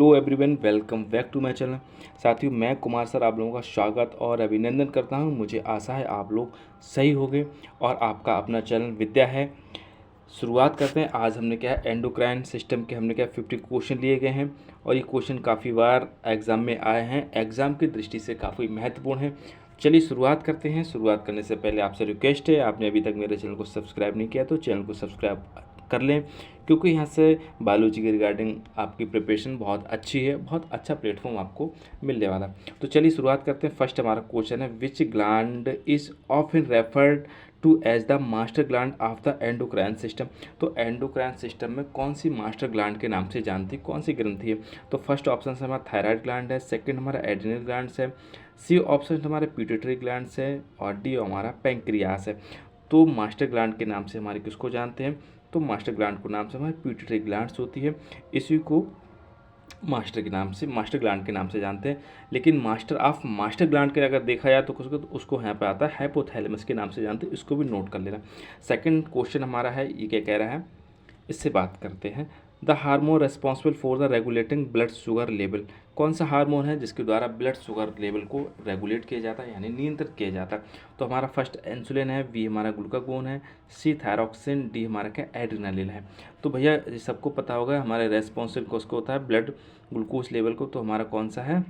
Hello everyone, welcome back to my channel. साथियों, मैं Kumar sir आप लोगों का स्वागत और अभिनंदन करता हूं। मुझे आशा है आप लोग सही होंगे और आपका अपना चैनल विद्या है। शुरुआत करते हैं। आज हमने क्या है, एंडोक्राइन सिस्टम के हमने क्या 50 क्वेश्चन लिए गए हैं और ये क्वेश्चन काफ़ी बार एग्ज़ाम में आए हैं, एग्ज़ाम की दृष्टि से काफ़ी महत्वपूर्ण है। चलिए शुरुआत करते हैं। शुरुआत करने से पहले आपसे रिक्वेस्ट है, आपने अभी तक मेरे चैनल को सब्सक्राइब नहीं किया तो चैनल को सब्सक्राइब कर लें, क्योंकि यहाँ से बायोलॉजी के रिगार्डिंग आपकी प्रिपरेशन बहुत अच्छी है, बहुत अच्छा प्लेटफॉर्म आपको मिलने वाला है। तो चलिए शुरुआत करते हैं। फर्स्ट हमारा क्वेश्चन है, which gland is often referred to as the master gland of the endocrine system. तो एंडोक्राइन सिस्टम में कौन सी मास्टर ग्लैंड के नाम से जानती, कौन सी ग्रंथि है? तो फर्स्ट ऑप्शन से हमारा थायराइड ग्लैंड है, सेकंड हमारा एड्रिनल ग्लैंड है, सी ऑप्शन हमारे पिट्यूटरी ग्लैंड है और डी हमारा पैंक्रियास है। तो मास्टर ग्लैंड के नाम से हमारे किसको जानते हैं? तो मास्टर ग्लैंड को नाम से हमारी पिट्यूटरी ग्लैंड्स होती है, इसी को मास्टर के नाम से, मास्टर ग्लैंड के नाम से जानते हैं। लेकिन मास्टर ऑफ मास्टर ग्लैंड के अगर देखा जाए तो उसको यहाँ पे आता है हाइपोथैलेमस के नाम से जानते हैं, इसको भी नोट कर लेना। सेकंड क्वेश्चन हमारा है, ये क्या कह रहा है, इससे बात करते हैं। The hormone responsible for the regulating blood sugar level. कौन सा हार्मोन है जिसके द्वारा ब्लड शुगर लेवल को रेगुलेट किया जाता है, यानी नियंत्रित किया जाता है? तो हमारा फर्स्ट इंसुलिन है, बी हमारा ग्लूकागोन है, सी थायरॉक्सिन, डी हमारा क्या एड्रिनालिन है। तो भैया सबको पता होगा हमारे रेस्पॉन्सिबल किसको होता है ब्लड ग्लूकोज लेवल को, तो हमारा कौन सा है,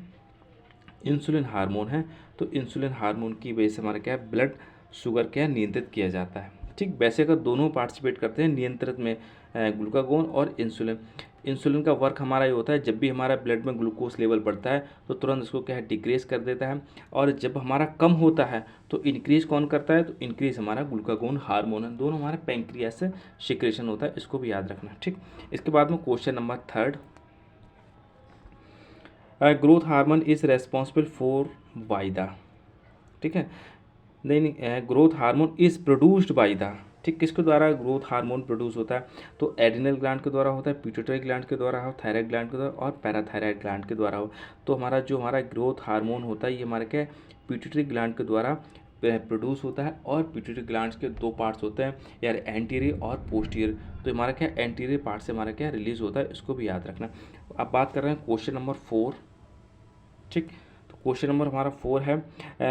इंसुलिन हार्मोन है। तो इंसुलिन हार्मोन की वजह से हमारा क्या है, ब्लड शुगर क्या नियंत्रित किया जाता है। ठीक, वैसे अगर दोनों पार्टिसिपेट करते हैं नियंत्रित में, ग्लूकागोन और इंसुलिन। इंसुलिन का वर्क हमारा ये होता है, जब भी हमारा ब्लड में ग्लूकोज लेवल बढ़ता है तो तुरंत इसको क्या है डिक्रीज कर देता है, और जब हमारा कम होता है तो इंक्रीज कौन करता है? तो इंक्रीज हमारा ग्लूकागोन हार्मोन है। दोनों हमारे पैंक्रियास से सिक्रेशन होता है, इसको भी याद रखना। ठीक, इसके बाद में question number third, growth hormone is responsible for by the, ठीक है, नहीं growth hormone is produced by the, ठीक, किसके द्वारा ग्रोथ हार्मोन प्रोड्यूस होता है? तो एड्रिनल ग्लैंड के द्वारा होता है, पिट्यूटरी ग्लैंड के द्वारा हो, थायराइड ग्लैंड के द्वारा और पैराथायराइड ग्लैंड के द्वारा हो। तो हमारा जो हमारा ग्रोथ हार्मोन होता है ये हमारे क्या पिट्यूटरी ग्लैंड के द्वारा प्रोड्यूस होता है, और पिट्यूटरी ग्लैंड्स के दो पार्ट्स होते हैं यार, एंटीरियर और पोस्टीरियर। तो हमारा क्या एंटीरियर पार्ट से हमारा क्या रिलीज होता है, इसको भी याद रखना। अब बात कर रहे हैं क्वेश्चन नंबर 4। ठीक, तो क्वेश्चन नंबर हमारा 4 है,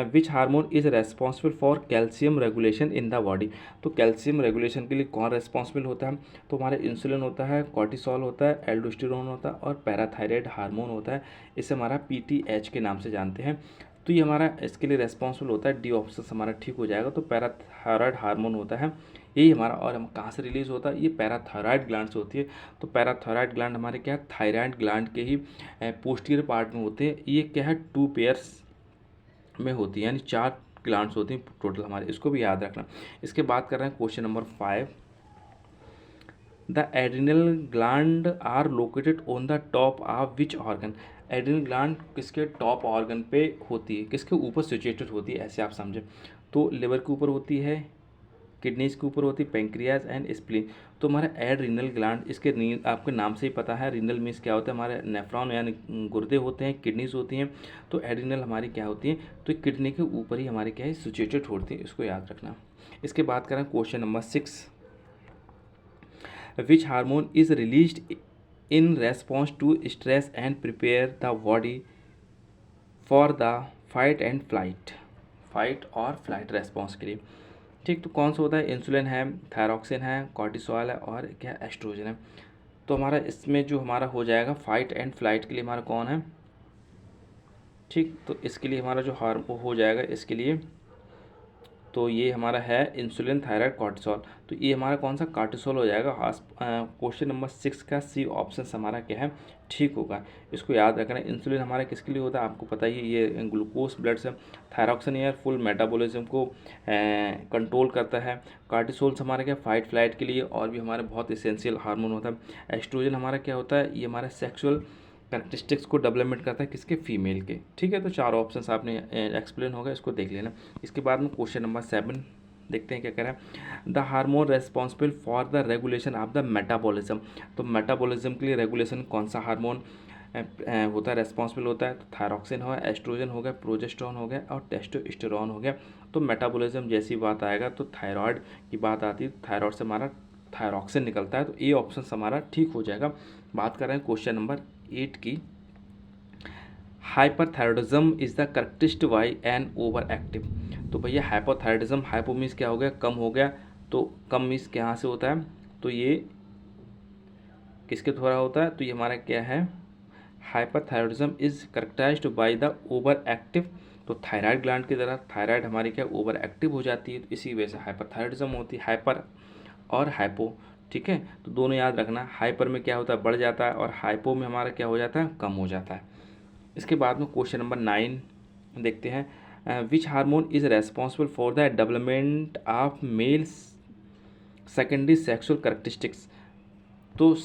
विच hormone is responsible for calcium regulation in the body. तो कैल्शियम रेगुलेशन के लिए कौन रेस्पॉन्सिबल होता है? तो हमारे इंसुलिन होता है, कॉर्टिसोल होता है, एल्डोस्टेरोन होता है और पैराथायराइड हार्मोन होता है, इसे हमारा पीटीएच के नाम से जानते हैं। तो ये हमारा इसके लिए रेस्पॉन्सिबल होता है, डी ऑप्शन हमारा ठीक हो जाएगा। तो पैराथायराइड हार्मोन होता है यही हमारा, और हम कहाँ से रिलीज होता है? ये पैराथायराइड ग्लैंड से होती है। तो पैराथायराइड ग्लैंड हमारे क्या है, थायराइड ग्लैंड के ही पोस्टीरियर पार्ट में होते हैं। ये क्या है, 2 पेयर्स में होती है, यानी 4 ग्लैंड्स होती हैं टोटल हमारे, इसको भी याद रखना। इसके बाद कर रहे हैं question number 5, the adrenal gland are located on the top of which organ. Adrenal gland किसके टॉप ऑर्गन पे होती है, किसके ऊपर सिचुएटेड होती है, ऐसे आप समझें। तो लिवर के ऊपर होती है, किडनीज के ऊपर होती है, पेंक्रियाज एंड स्प्लीन। तो हमारा एड्रिनल ग्लैंड, इसके आपके नाम से ही पता है, रीनल मीन्स क्या होता है, हमारे नेफ्रॉन यानी गुर्दे होते हैं, किडनीज होती हैं। तो एड्रिनल हमारी क्या होती है, तो किडनी के ऊपर ही हमारे क्या है सिचुएटेड होती है, इसको याद रखना। इसके बाद करें question number 6, which hormone is released in response to stress and prepare the body for the fight और फ्लाइट रेस्पॉन्स के लिए। ठीक, तो कौन सा होता है? इंसुलिन है, थायरॉक्सिन है, कॉर्टिसोल है और क्या एस्ट्रोजन है। तो हमारा इसमें जो हमारा हो जाएगा फाइट एंड फ्लाइट के लिए हमारा कौन है? ठीक, तो इसके लिए हमारा जो हार्मोन हो जाएगा इसके लिए, तो ये हमारा है इंसुलिन, थायराइड, कॉर्टिसोल। तो ये हमारा कौन सा कॉर्टिसोल हो जाएगा। क्वेश्चन नंबर 6 का सी ऑप्शन हमारा क्या है ठीक होगा, इसको याद रखना। इंसुलिन हमारा किसके लिए होता है आपको पता ही है, ये ग्लूकोज ब्लड से। थायरॉक्सिन यार फुल मेटाबॉलिज्म को कंट्रोल करता है। कॉर्टिसोल्स हमारा क्या फाइट फ्लाइट के लिए और भी हमारे बहुत इसेंशियल हार्मोन होता है। एस्ट्रोजन हमारा क्या होता है, ये हमारा सेक्सुअल कैरेक्टरिस्टिक्स को डेवलपमेंट करता है, किसके? फीमेल के। ठीक है, तो 4 ऑप्शंस आपने एक्सप्लेन होगा, इसको देख लेना। इसके बाद में क्वेश्चन नंबर 7 देखते हैं क्या कह रहा है, the hormone responsible for the regulation of the metabolism. तो मेटाबॉलिज्म के लिए रेगुलेशन कौन सा हार्मोन होता है, रेस्पॉन्सिबल होता है? तो थायरॉक्सिन हो गया, एस्ट्रोजन हो गया, प्रोजेस्टेरोन हो गया और टेस्टोस्टेरोन हो गया। तो मेटाबॉलिज्म जैसी बात आएगा तो थायराइड की बात आती है, थायराइड से हमारा थायरॉक्सिन निकलता है, तो ए ऑप्शन हमारा ठीक हो जाएगा। बात कर रहे हैं क्वेश्चन नंबर 8 की hyperthyroidism is the characteristic by an over active. तो भैया हाइपोथायरॉयडिज्म, हाइपो मीन्स क्या हो गया, कम हो गया, तो कम मीन्स कहाँ से होता है, तो ये किसके द्वारा होता है, तो ये हमारा क्या है, hyperthyroidism is characterised by the over active. तो थायराइड ग्लैंड की तरह थायराइड हमारी क्या ओवर एक्टिव हो जाती है, तो इसी वजह से हाइपरथायरॉयडिज्म होती है, हाइपर और हाइपो। ठीक है, तो दोनों याद रखना, हाइपर में क्या होता है बढ़ जाता है और हाइपो में हमारा क्या हो जाता है कम हो जाता है। इसके बाद में क्वेश्चन नंबर 9 देखते हैं, which hormone is responsible for the development of male secondary sexual characteristics. तो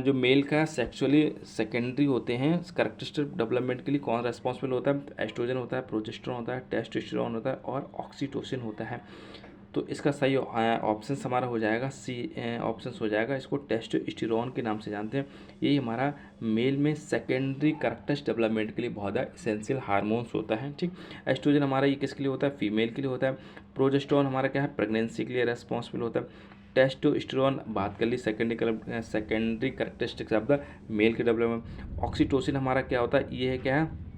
जो मेल का सेक्सुअली सेकेंडरी होते हैं करेक्टरिस्टिक डेवलपमेंट के लिए कौन रेस्पॉन्सिबल होता है, एस्ट्रोजन होता है, प्रोजेस्टेरॉन होता है, टेस्टोस्टेरॉन होता है और ऑक्सीटोसिन होता है। तो इसका सही ऑप्शन हमारा हो जाएगा सी ऑप्शन हो जाएगा, इसको टेस्टोस्टेरॉन के नाम से जानते हैं। यही हमारा मेल में सेकेंडरी करेक्टरिस्टिक डेवलपमेंट के लिए बहुत ज़्यादा इसेंशियल हार्मोन्स होता है। ठीक, एस्ट्रोजन हमारा ये किसके लिए होता है, फीमेल के लिए होता है। प्रोजेस्टेरॉन हमारा क्या है, प्रेगनेंसी के लिए रेस्पॉन्सिबल होता है। टेस्टोस्टेरोन बात कर ली secondary characteristics of the male के डेवलपमेंट। ऑक्सीटोसिन हमारा क्या होता है, ये है क्या है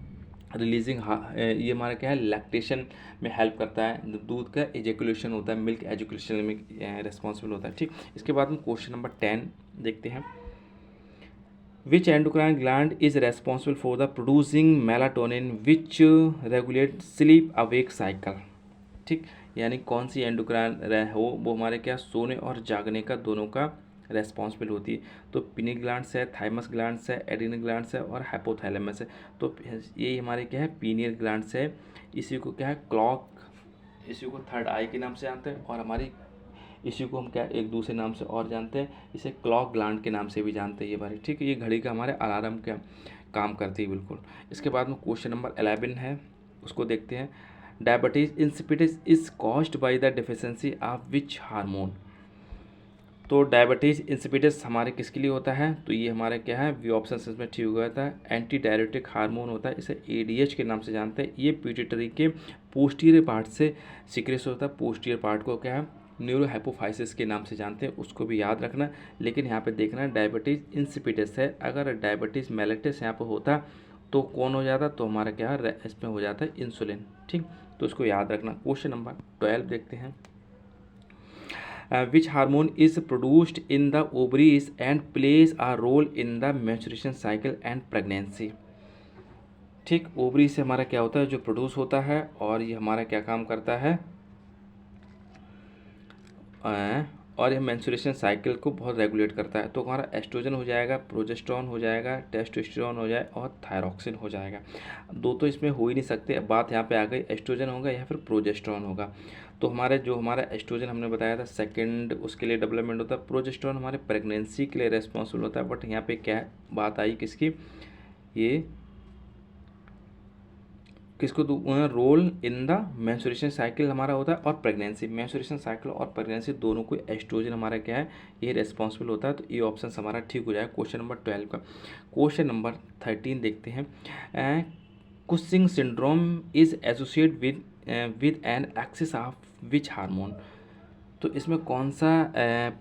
रिलीजिंग, ये हमारा क्या है लैक्टेशन में हेल्प करता है, दूध का एजेकुलेशन होता है, मिल्क एजुकेशन में रिस्पॉन्सिबल होता है। ठीक, इसके बाद में क्वेश्चन नंबर 10 देखते हैं, which endocrine gland is responsible for the producing melatonin which regulate sleep awake cycle. ठीक, यानी कौन सी एंडोक्राइन हो वो हमारे क्या सोने और जागने का दोनों का रेस्पॉन्सिबल होती है। तो पिनिक ग्लैंड्स है, थाइमस ग्लैंड्स है, एड्रिनल ग्लैंड्स है और हाइपोथैलेमस है। तो यही हमारे क्या है पीनियल ग्लैंड्स है। इसी को क्या है क्लॉक, इसी को थर्ड आई के नाम से जानते हैं और हमारी इसी को हम क्या एक दूसरे नाम से और जानते हैं, इसे क्लॉक ग्लैंड के नाम से भी जानते हैं ये बारे। ठीक है, ये घड़ी का हमारे अलार्म का काम करती है बिल्कुल। इसके बाद में क्वेश्चन नंबर 11 है, उसको देखते हैं, diabetes insipidus is caused by the deficiency of which hormone. तो डायबिटीज इंसिपिडिस हमारे किसके लिए होता है, तो ये हमारे क्या है वी ऑप्शन इसमें ठीक हो जाता है, एंटी डायरेटिक हार्मोन होता है, इसे एडीएच के नाम से जानते हैं। ये पिट्यूटरी के पोस्टीरियर पार्ट से सीक्रेट होता है, पोस्टीरियर पार्ट को क्या है न्यूरोहाइपोफाइसिस के नाम से जानते हैं, उसको भी याद रखना। लेकिन यहाँ पे देखना डायबिटीज़ इंसिपिडिस है, अगर डायबिटीज़ मेलिटस यहाँ पर होता तो कौन हो जाता, तो हमारा क्या है इसमें हो जाता है इंसुलिन। ठीक, तो इसको याद रखना। क्वेश्चन नंबर 12 देखते हैं, which hormone is produced in the ovaries and plays a role in the maturation cycle and pregnancy. ठीक, ओवरी से हमारा क्या होता है जो प्रोड्यूस होता है और ये हमारा क्या काम करता है और यह मेंस्ट्रुएशन साइकिल को बहुत रेगुलेट करता है। तो हमारा एस्ट्रोजन हो जाएगा, प्रोजेस्टेरॉन हो जाएगा, टेस्टोस्टेरॉन हो जाए और थायरॉक्सिन हो जाएगा। दो तो इसमें हो ही नहीं सकते, अब बात यहाँ पे आ गई एस्ट्रोजन होगा या फिर प्रोजेस्टेरॉन होगा। तो हमारे जो हमारा एस्ट्रोजन हमने बताया था सेकंड उसके लिए डेवलपमेंट होता है, प्रोजेस्टेरॉन हमारे प्रेगनेंसी के लिए रेस्पॉन्सिबल होता है। बट यहाँ पे क्या बात आई किसकी, ये किसको role in the menstruation cycle हमारा होता है और प्रेगनेंसी, मेंस्ट्रुएशन साइकिल और प्रेगनेंसी दोनों को एस्ट्रोजन हमारा क्या है ये रिस्पॉन्सिबल होता है। तो ये ऑप्शन हमारा ठीक हो जाएगा क्वेश्चन नंबर 12 का। क्वेश्चन नंबर 13 देखते हैं, Cushing syndrome is associate with an excess of which hormone. तो इसमें कौन सा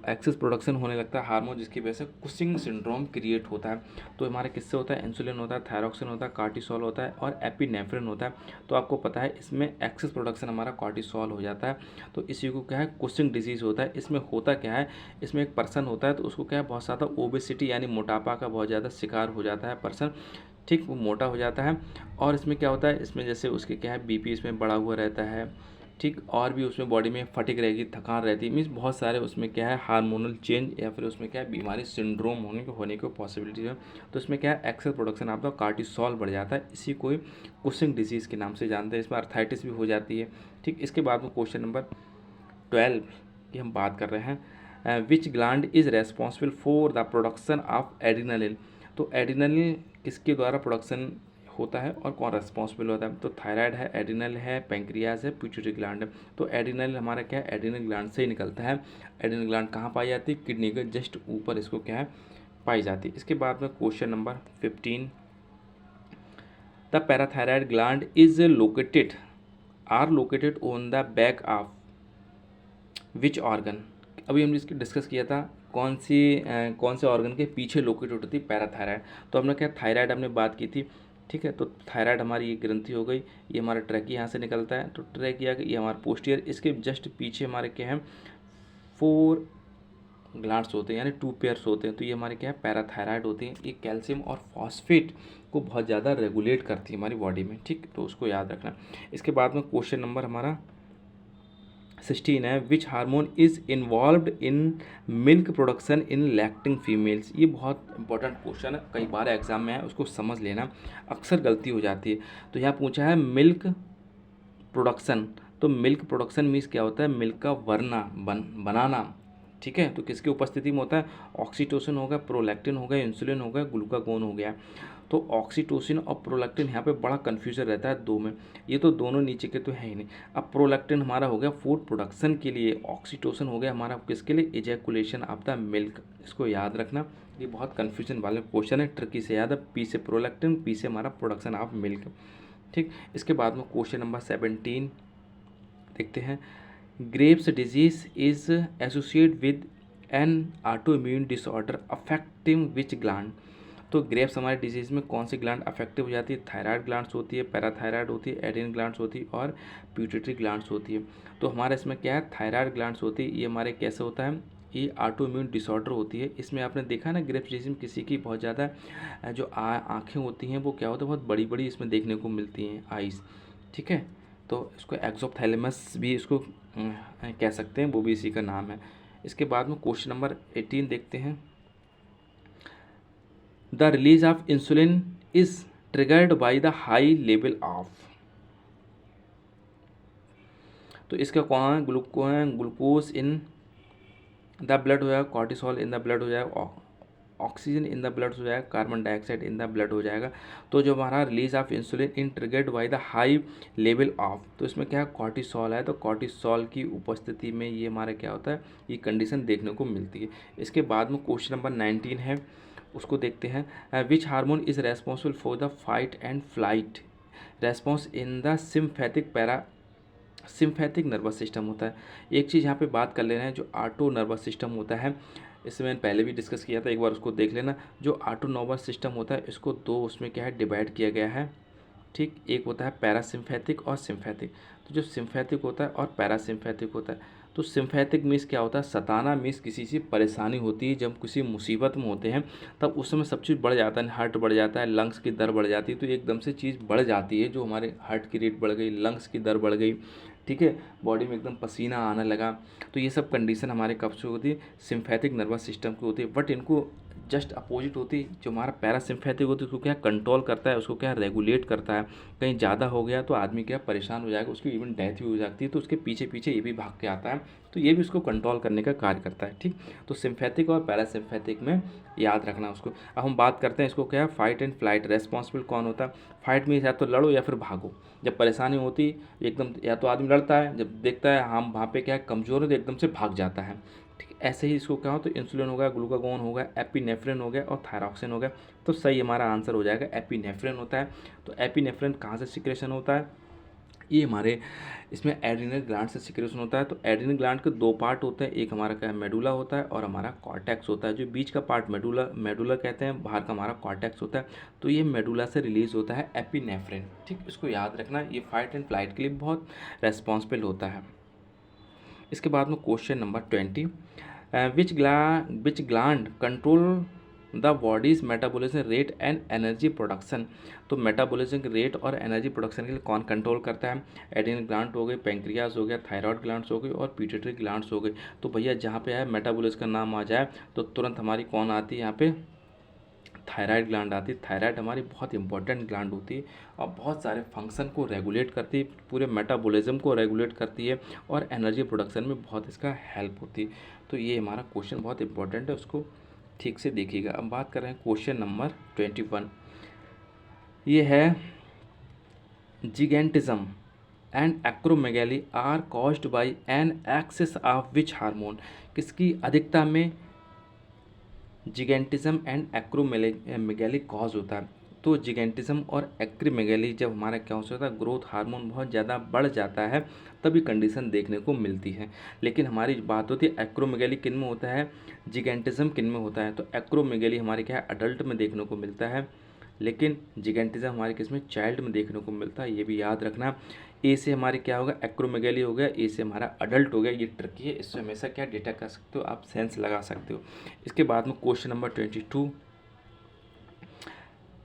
एक्सेस प्रोडक्शन होने लगता है हार्मोन जिसकी वजह से कुशिंग सिंड्रोम क्रिएट होता है। तो हमारे किससे होता है, इंसुलिन होता है, थायरॉक्सिन होता है, कार्टिसोल होता है और एपिनेफ्रिन होता है। तो आपको पता है इसमें एक्सेस प्रोडक्शन हमारा कार्टिसोल हो जाता है। तो इसी को क्या है कुशिंग डिजीज़ होता है। इसमें होता क्या है, इसमें एक पर्सन होता है तो उसको क्या है बहुत ज़्यादा ओबेसिटी यानी मोटापा का बहुत ज़्यादा शिकार हो जाता है पर्सन। ठीक, वो मोटा हो जाता है और इसमें क्या होता है, इसमें जैसे उसके क्या है बीपी इसमें बढ़ा हुआ रहता है। ठीक, और भी उसमें बॉडी में फटिक रहेगी, थकान रहती है, मीन्स बहुत सारे उसमें क्या है हार्मोनल चेंज या फिर उसमें क्या है बीमारी सिंड्रोम होने की पॉसिबिलिटी है। तो इसमें क्या है एक्सेस प्रोडक्शन आपका कार्टिसोल बढ़ जाता है, इसी को कुशिंग डिजीज़ के नाम से जानते हैं। इसमें अर्थराइटिस भी हो जाती है। ठीक, इसके बाद में क्वेश्चन नंबर 12 की हम बात कर रहे हैं, विच gland is responsible for the production of adrenaline. तो एड्रिनलिन किसके द्वारा प्रोडक्शन होता है और कौन रेस्पॉन्सिबल होता है, तो थायराइड है, एड्रिनल है, पैंक्रियाज है, पिट्यूटरी ग्लैंड है। तो एड्रिनल हमारा क्या है एड्रिनल ग्लैंड से ही निकलता है। एड्रिनल ग्लैंड कहाँ पाई जाती है, किडनी के जस्ट ऊपर इसको क्या है पाई जाती है। इसके बाद में question number 15, the parathyroid gland is located on the back of which organ. अभी हमने इसकी डिस्कस किया था कौन से ऑर्गन के पीछे लोकेटेड होती है? पैराथायराइड। तो हमने क्या थायराइड हमने बात की थी, ठीक है। तो थायराइड हमारी ये ग्रंथि हो गई, ये हमारा ट्रैकी यहाँ से निकलता है, तो ट्रैकिया ये हमारा पोस्टीरियर, इसके जस्ट पीछे हमारे क्या है 4 ग्लैंड्स होते हैं, यानी 2 पेयर्स होते हैं। तो ये हमारे क्या है पैराथायराइड होती हैं। ये कैल्शियम और फॉस्फेट को बहुत ज़्यादा रेगुलेट करती है हमारी बॉडी में, ठीक। तो उसको याद रखना। इसके बाद में क्वेश्चन नंबर हमारा 16 है, which hormone is involved in milk production in lactating females. ये बहुत इंपॉर्टेंट क्वेश्चन है, कई बार एग्जाम में है, उसको समझ लेना, अक्सर गलती हो जाती है। तो यहाँ पूछा है मिल्क प्रोडक्शन, तो मिल्क प्रोडक्शन मीन्स क्या होता है? मिल्क का बनाना, ठीक है। तो किसकी उपस्थिति में होता है? ऑक्सीटोसिन हो गया, प्रोलैक्टिन हो गया, इंसुलिन हो गया, ग्लूकागोन हो गया। तो ऑक्सीटोसिन और प्रोलैक्टिन यहाँ पे बड़ा कन्फ्यूजन रहता है दो में, ये तो दोनों नीचे के तो है ही नहीं। अब प्रोलैक्टिन हमारा हो गया फूड प्रोडक्शन के लिए, ऑक्सीटोसिन हो गया हमारा किसके लिए? Ejaculation of the milk. इसको याद रखना, ये बहुत कन्फ्यूजन वाला क्वेश्चन है, ट्रिकी से याद है। पी से प्रोलैक्टिन, पी से हमारा प्रोडक्शन ऑफ मिल्क, ठीक। इसके बाद में क्वेश्चन नंबर 17 देखते हैं, Graves disease is associate with N autoimmune disorder affecting which gland. तो ग्रेव्स हमारे डिजीज़ में कौन सी ग्लैंड अफेक्टिव हो जाती है? थायराइड ग्लैंड्स होती है, पैराथायराइड होती है, एड्रीनल ग्लैंड्स होती है और पिट्यूटरी ग्लैंड्स होती है। तो हमारे इसमें क्या है? थायराइड ग्लैंड्स होती है। ये हमारे कैसे होता है? ये ऑटो इम्यून डिसऑर्डर होती है। इसमें आपने देखा ना ग्रेव्स डिजीज में किसी की बहुत ज़्यादा जो आँखें होती हैं वो क्या होता है? बहुत बड़ी बड़ी इसमें देखने को मिलती हैं आइज़, ठीक है। तो इसको एक्सोप्थैलेमस भी इसको कह सकते हैं, वो भी इसी का नाम है। इसके बाद में क्वेश्चन नंबर 18 देखते हैं, the release of insulin is triggered by the high level of. तो इसका कौन है? ग्लूकोज इन द ब्लड हो जाएगा, कॉर्टिसोल इन द ब्लड हो जाएगा, ऑक्सीजन इन द ब्लड हो जाएगा, carbon dioxide in the blood हो जाएगा। तो जो हमारा release of insulin in triggered by the high level of, तो इसमें क्या है? कॉर्टिसोल है। तो कॉर्टिसोल की उपस्थिति में ये हमारा क्या होता है? ये कंडीशन देखने को मिलती है। इसके बाद में क्वेश्चन नंबर 19 है, उसको देखते हैं, which hormone is responsible for the fight and flight response in the sympathetic nervous system होता है। एक चीज़ यहाँ पे बात कर लेना है, जो ऑटो नर्वस सिस्टम होता है, इसमें मैंने पहले भी डिस्कस किया था, एक बार उसको देख लेना। जो ऑटो नर्वस सिस्टम होता है इसको दो उसमें क्या है डिवाइड किया गया है, ठीक। एक होता है पैरासिम्फैथिक और सिम्फैथिक। तो जो सिम्फैथिक होता है और पैरासिम्फैथिक होता है, तो सिम्फैथिक मीन्स क्या होता है? सताना मीन्स किसी से परेशानी होती है, जब किसी मुसीबत में होते हैं तब उस समय सब चीज़ बढ़ जाता है, हार्ट बढ़ जाता है, लंग्स की दर बढ़ जाती है। तो एकदम से चीज़ बढ़ जाती है, जो हमारे हार्ट की रेट बढ़ गई, लंग्स की दर बढ़ गई, ठीक है, बॉडी में एकदम पसीना आने लगा। तो ये सब कंडीशन हमारे कब से होती है? सिम्फैथिक नर्वस सिस्टम की होती है। बट इनको जस्ट अपोजिट होती है, जो हमारा पैरासिम्फैथिक होती है उसको क्या कंट्रोल करता है, उसको क्या रेगुलेट करता है। कहीं ज़्यादा हो गया तो आदमी क्या परेशान हो जाएगा, उसकी इवन डेथ भी हो जाती है, तो उसके पीछे पीछे ये भी भाग के आता है, तो ये भी उसको कंट्रोल करने का कार्य करता है, ठीक। तो सिम्फैथिक और पैरासिम्फैथिक में याद रखना उसको। अब हम बात करते हैं इसको क्या है, फाइट एंड फ्लाइट रेस्पॉन्सिबल कौन होता है? फाइट में या तो लड़ो या फिर भागो। जब परेशानी होती एकदम, या तो आदमी लड़ता है, जब देखता है हम वहाँ पे क्या है कमज़ोर है तो एकदम से भाग जाता है, ठीक। ऐसे ही इसको क्या हो, तो इंसुलिन हो गया, ग्लूकागोन हो गया, एपिनेफ्रिन हो गया और थायरॉक्सिन हो गया। तो सही हमारा आंसर हो जाएगा एपिनेफ्रिन होता है। तो एपिनेफ्रिन कहाँ से सिक्रेशन होता है? ये हमारे इसमें एड्रीनल ग्लैंड से सिक्रेशन होता है। तो एड्रीनल ग्लैंड के दो पार्ट होते हैं, एक हमारा क्या है मेडुला होता है और हमारा कॉर्टेक्स होता है। जो बीच का पार्ट मेडुला कहते हैं, बाहर का हमारा कॉर्टेक्स होता है। तो ये मेडुला से रिलीज होता है एपिनेफ्रिन, ठीक। इसको याद रखना, ये फाइट एंड फ्लाइट के लिए बहुत रेस्पॉन्सिबल होता है। इसके बाद में question number 20, which gland control the bodies metabolism rate and energy production. तो मेटाबॉलिज्म रेट और एनर्जी प्रोडक्शन के लिए कौन कंट्रोल करता है? एड्रीनल ग्लैंड हो गए, पैंक्रियाज हो गया, थायराइड ग्लैंड्स हो गई और पिट्यूटरी ग्लैंड्स हो गई। तो भैया जहाँ पे है मेटाबॉलिज्म का नाम आ जाए तो तुरंत हमारी कौन आती है यहाँ पे? थायराइड ग्लैंड आती है। थायराइड हमारी बहुत इंपॉर्टेंट ग्लैंड होती है और बहुत सारे फंक्शन को रेगुलेट करती है, पूरे मेटाबॉलिज्म को रेगुलेट करती है और एनर्जी प्रोडक्शन में बहुत इसका हेल्प होती है। तो ये हमारा क्वेश्चन बहुत इंपॉर्टेंट है, उसको ठीक से देखिएगा। अब बात कर रहे हैं क्वेश्चन नंबर 21, ये है gigantism and acromegaly are caused by an excess of which hormone. किसकी अधिकता में जिगेंटिज्म एंड एक्रोमेगैली कॉज होता है? तो जिगेंटिज्म और एक्रीमेगैली जब हमारा क्या हो सकता है, ग्रोथ हार्मोन बहुत ज़्यादा बढ़ जाता है, तभी कंडीशन देखने को मिलती है। लेकिन हमारी बात होती है एक्रोमेगैली किन में होता है, जिगेंटिज्म किन में होता है। तो एक्रोमेगैली हमारे क्या है, अडल्ट में देखने को मिलता है, लेकिन जिगेंटिज्म हमारे किस में, चाइल्ड में देखने को मिलता है। ये भी याद रखना। ए से हमारे क्या होगा, एक्रोमेगैली हो गया, ए से हमारा अडल्ट हो गया। ये ट्रिकी है, इससे हमेशा क्या डिटेक्ट कर सकते हो आप, सेंस लगा सकते हो। इसके बाद में question number 22,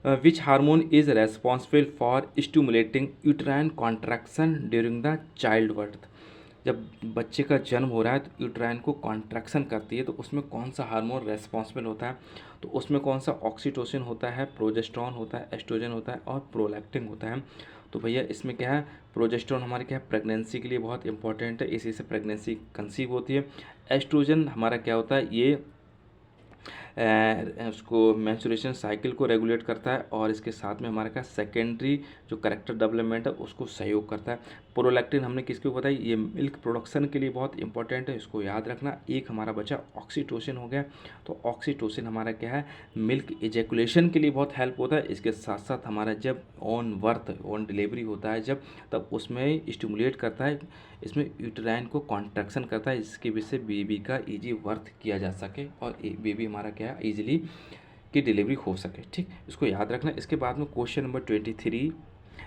which hormone is responsible for stimulating uterine contraction during the child birth. जब बच्चे का जन्म हो रहा है तो यूट्राइन को कॉन्ट्रैक्शन करती है, तो उसमें कौन सा हार्मोन रेस्पॉन्सिबल होता है, तो उसमें कौन सा, ऑक्सीटोसिन होता है, प्रोजेस्टेरॉन होता है, एस्ट्रोजन होता है और प्रोलैक्टिन होता है। तो भैया इसमें क्या है, प्रोजेस्टेरॉन हमारे क्या है, प्रेगनेंसी के लिए बहुत इंपॉर्टेंट है, इसी से प्रेगनेंसी कंसीव होती है। एस्ट्रोजन हमारा क्या होता है, ये उसको मेंस्ट्रुएशन साइकिल को रेगुलेट करता है, और इसके साथ में हमारे का सेकेंडरी जो कैरेक्टर डेवलपमेंट है उसको सहयोग करता है। प्रोलैक्टिन हमने किसको बताई, ये मिल्क प्रोडक्शन के लिए बहुत इंपॉर्टेंट है, इसको याद रखना। एक हमारा बचा ऑक्सीटोसिन हो गया, तो ऑक्सीटोसिन हमारा क्या है, मिल्क इजैकुलेशन के लिए बहुत हेल्प होता है। इसके साथ साथ हमारा जब ऑन बर्थ, ऑन डिलीवरी होता है जब, तब उसमें स्टिमुलेट करता है, इसमें यूट्राइन को कॉन्ट्रैक्शन करता है, जिसकी वजह से बेबी का ईजी बर्थ किया जा सके और बेबी हमारा क्या है, ईजिली की डिलीवरी हो सके। ठीक, इसको याद रखना। इसके बाद में क्वेश्चन नंबर 23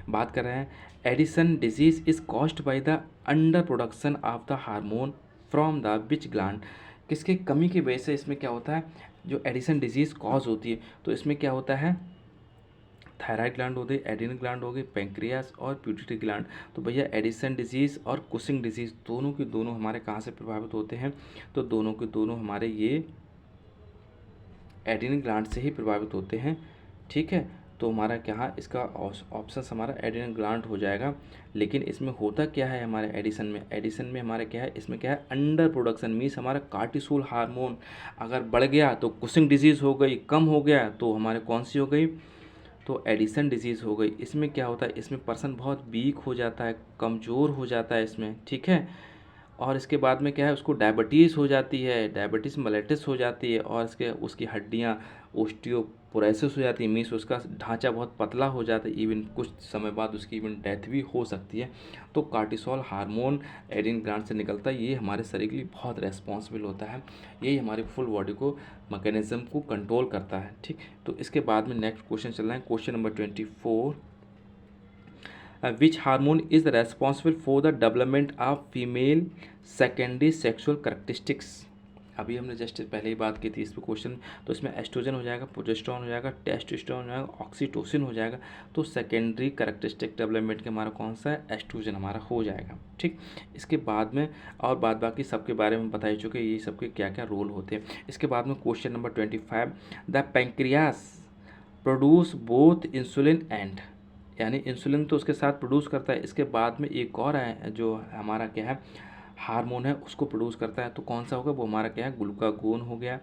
बात कर रहे हैं, Addison disease is caused by the under production of the hormone from the which gland. किसके कमी की वजह से इसमें क्या होता है, जो एडिसन डिजीज़ कॉज होती है, तो इसमें क्या होता है, थायराइड ग्लैंड हो गई, एड्रीनल ग्लैंड हो गई, पेंक्रियास और प्यूटिटरी ग्लैंड। तो भैया एडिसन डिजीज़ और कुशिंग डिजीज़ दोनों के दोनों हमारे कहाँ से प्रभावित होते हैं, तो दोनों के दोनों हमारे ये एड्रीनल ग्लैंड से ही प्रभावित होते हैं। ठीक है, तो हमारा क्या, इसका ऑप्शन हमारा एड्रीनल ग्लैंड हो जाएगा। लेकिन इसमें होता क्या है हमारे एडिसन में हमारा क्या है, इसमें क्या है, अंडर प्रोडक्शन मीन्स हमारा कार्टिसोल हार्मोन अगर बढ़ गया तो कुशिंग डिजीज़ हो गई, कम हो गया तो हमारे कौन सी हो गई, तो एडिसन डिजीज़ हो गई। इसमें क्या होता है, इसमें पर्सन बहुत वीक हो जाता है, कमज़ोर हो जाता है इसमें। ठीक है, और इसके बाद में क्या है, उसको डायबिटीज़ हो जाती है, डायबिटीज़ मेलिटस हो जाती है, और उसकी हड्डियाँ ओस्टियोपोरोसिस हो जाती है, मीन्स उसका ढांचा बहुत पतला हो जाता है, इवन कुछ समय बाद उसकी इवन डेथ भी हो सकती है। तो कार्टिसोल हार्मोन एड्रीनल ग्लैंड से निकलता है, ये हमारे शरीर के लिए बहुत रेस्पॉन्सिबल होता है, यही हमारी फुल बॉडी को मैकेनिज्म को कंट्रोल करता है। ठीक, तो इसके बाद में नेक्स्ट क्वेश्चन चल रहा है, question number 24, which hormone is responsible for the development of female secondary sexual characteristics. अभी हमने जस्ट पहले ही बात की थी इस पर क्वेश्चन, तो इसमें एस्ट्रोजन हो जाएगा, प्रोजेस्टेरॉन हो जाएगा, टेस्टोस्टेरोन हो जाएगा, ऑक्सीटोसिन हो जाएगा। तो सेकेंडरी करेक्टरिस्टिक डेवलपमेंट के हमारा कौन सा है, एस्ट्रोजन हमारा हो जाएगा। ठीक, इसके बाद में और बाद बाकी सबके बारे में बता ही चुके, ये सबके क्या क्या रोल होते हैं। इसके बाद में question number 25, the pancreas produce both insulin and, यानी इंसुलिन तो उसके साथ प्रोड्यूस करता है, इसके बाद में एक और है जो हमारा क्या है, हार्मोन है, उसको प्रोड्यूस करता है। तो कौन सा होगा, वो हमारा क्या है, ग्लूकागोन हो गया।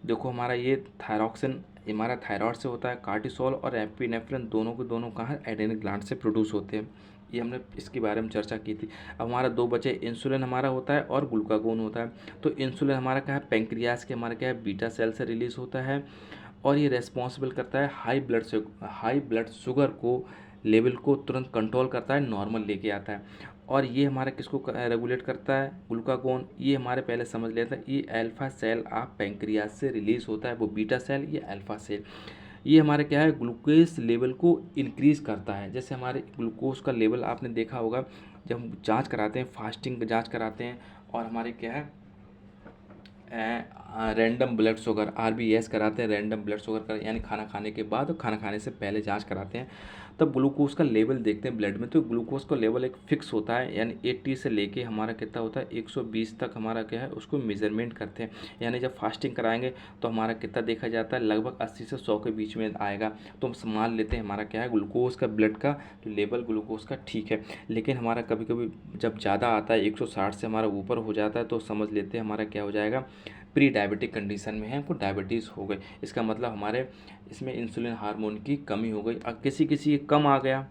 देखो हमारा ये थायरॉक्सिन हमारा थायराइड से होता है, कार्टिसोल और एपिनेफ्रिन दोनों के दोनों कहाँ, एड्रेनल ग्लैंड से प्रोड्यूस होते हैं। ये हमने इसके बारे में चर्चा की थी। अब हमारा दो बचे, इंसुलिन हमारा होता है और ग्लूकागोन होता है। तो इंसुलिन हमारा क्या है, पेंक्रियास के हमारा क्या है, बीटा सेल से रिलीज होता है, और ये रेस्पॉन्सिबल करता है हाई ब्लड शुगर को लेवल को तुरंत कंट्रोल करता है, नॉर्मल लेके आता है। और ये हमारा किसको रेगुलेट करता है, ग्लूकागोन, ये हमारे पहले समझ लेता है, ये अल्फा सेल ऑफ पेंक्रियास से रिलीज होता है, वो बीटा सेल, ये अल्फा सेल। ये हमारे क्या है, ग्लूकोज लेवल को इंक्रीज़ करता है। जैसे हमारे ग्लूकोज का लेवल आपने देखा होगा, जब हम जांच कराते हैं, फास्टिंग जांच कराते हैं, और हमारे क्या है, रैंडम ब्लड शुगर RBS कराते हैं, रैंडम ब्लड शुगर का, यानी खाना खाने के बाद और खाना खाने से पहले जांच कराते हैं, तब ग्लूकोज का लेवल देखते हैं ब्लड में। तो ग्लूकोज का लेवल एक फिक्स होता है, यानी 80 से लेके हमारा कितना होता है, 120 तक हमारा क्या है, उसको मेजरमेंट करते हैं। यानी जब फास्टिंग कराएंगे तो हमारा कितना देखा जाता है, लगभग 80 से 100 के बीच में आएगा। तो हम मान लेते हैं हमारा क्या है, ग्लूकोज का ब्लड का जो लेवल ग्लूकोज का ठीक है। लेकिन हमारा कभी कभी जब ज़्यादा आता है, 160 से हमारा ऊपर हो जाता है, तो समझ लेते हैं हमारा क्या हो जाएगा, प्री डायबिटिक कंडीशन में है, हमको डायबिटीज़ हो गई। इसका मतलब हमारे इसमें इंसुलिन हार्मोन की कमी हो गई। अब किसी कम आ गया,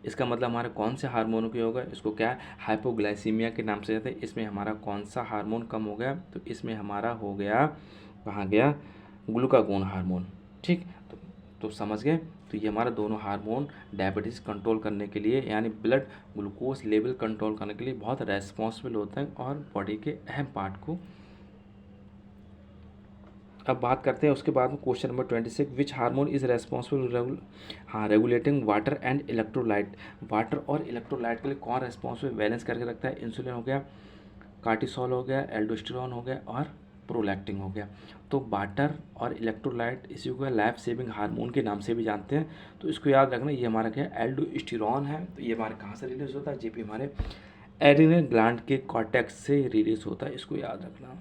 इसका मतलब हमारे कौन से हार्मोन की होगा, इसको क्या है, हाइपोग्लाइसीमिया के नाम से जाते हैं। इसमें हमारा कौन सा हार्मोन कम हो गया, तो इसमें हमारा हो गया, कहाँ गया, ग्लूकागोन हार्मोन। ठीक, तो समझ गए। तो ये हमारा दोनों हार्मोन डायबिटीज़ कंट्रोल करने के लिए यानी ब्लड ग्लूकोज लेवल कंट्रोल करने के लिए बहुत रेस्पॉन्सिबल होते हैं और बॉडी के अहम पार्ट को। अब बात करते हैं उसके बाद में question number 26, which hormone is responsible regulating water and electrolyte. Water और इलेक्ट्रोलाइट के लिए कौन रेस्पॉन्सिबल बैलेंस करके रखता है? इंसुलिन हो गया, कार्टिसोल हो गया, एल्डोस्टेरोन हो गया और प्रोलैक्टिन हो गया। तो वाटर और इलेक्ट्रोलाइट इसी को लाइफ सेविंग हार्मोन के नाम से भी जानते हैं। तो इसको याद रखना, ये हमारा क्या है? एल्डोस्टेरोन है। तो ये हमारे कहाँ से रिलीज होता है? जेपी हमारे एड्रिनल ग्लैंड के कॉर्टेक्स से रिलीज होता है, इसको याद रखना।